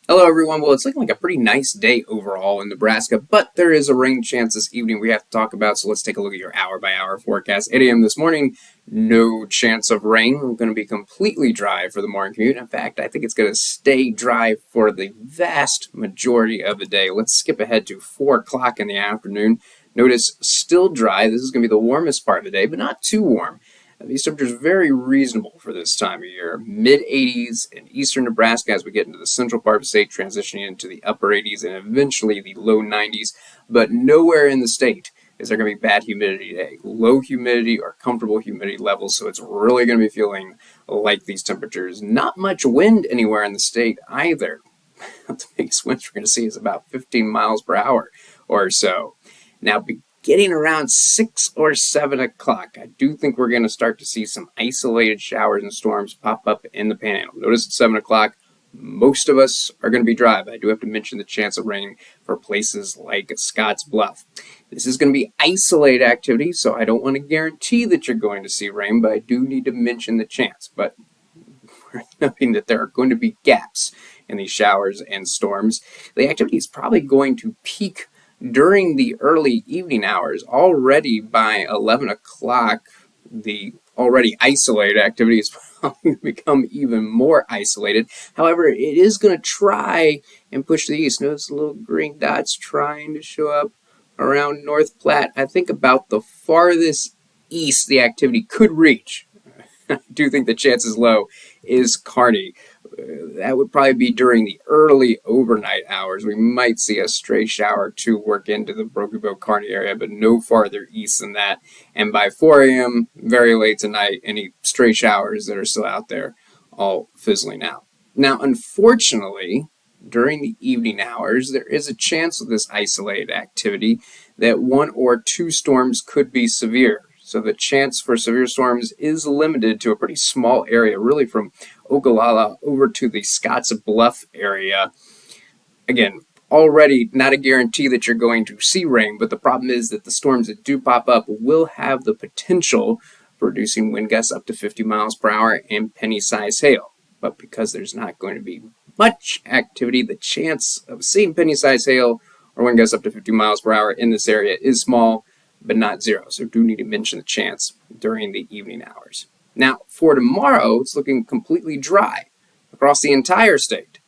Hello everyone. Well, it's looking like a pretty nice day overall in Nebraska, but there is a rain chance this evening we have to talk about, so let's take a look at your hour-by-hour forecast. 8 a.m. this morning, no chance of rain. We're going to be completely dry for the morning commute. In fact, I think it's going to stay dry for the vast majority of the day. Let's skip ahead to 4 o'clock in the afternoon. Notice still dry. This is going to be the warmest part of the day, but not too warm. These temperatures are very reasonable for this time of year. Mid-80s in eastern Nebraska as we get into the central part of the state, transitioning into the upper 80s and eventually the low 90s. But nowhere in the state is there going to be bad humidity today. Low humidity or comfortable humidity levels, so it's really going to be feeling like these temperatures. Not much wind anywhere in the state either. The biggest winds we're going to see is about 15 miles per hour or so. Now, getting around 6 or 7 o'clock, I do think we're going to start to see some isolated showers and storms pop up in the panhandle. Notice at 7 o'clock, most of us are going to be dry, but I do have to mention the chance of rain for places like Scotts Bluff. This is going to be isolated activity, so I don't want to guarantee that you're going to see rain, but I do need to mention the chance. But we're knowing that there are going to be gaps in these showers and storms. The activity is probably going to peak during the early evening hours. Already by 11 o'clock, the already isolated activity is probably going to become even more isolated. However, it is going to try and push to the east. Notice the little green dots trying to show up around North Platte. I think about the farthest east the activity could reach. I do think the chance is low is Kearney. That would probably be during the early overnight hours. We might see a stray shower or two work into the Brokenville-Kearney area, but no farther east than that. And by 4 a.m., very late tonight, any stray showers that are still out there all fizzling out. Now, unfortunately, during the evening hours, there is a chance with this isolated activity that 1 or 2 storms could be severe. So the chance for severe storms is limited to a pretty small area, really from Ogallala over to the Scotts Bluff area. Again, already not a guarantee that you're going to see rain, but the problem is that the storms that do pop up will have the potential for producing wind gusts up to 50 miles per hour and penny-sized hail. But because there's not going to be much activity, the chance of seeing penny-sized hail or wind gusts up to 50 miles per hour in this area is small, but not zero. So do need to mention the chance during the evening hours. Now, for tomorrow, it's looking completely dry across the entire state.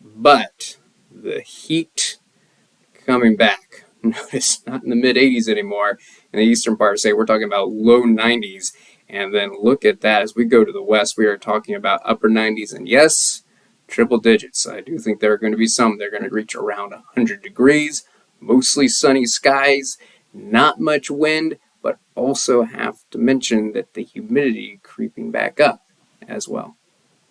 But the heat coming back. Notice not in the mid-80s anymore. In the eastern part of the state, we're talking about low 90s. And then look at that. As we go to the west, we are talking about upper 90s. And yes, triple digits. I do think there are going to be some. They're going to reach around 100 degrees. Mostly sunny skies. Not much wind, but also have to mention that the humidity creeping back up as well.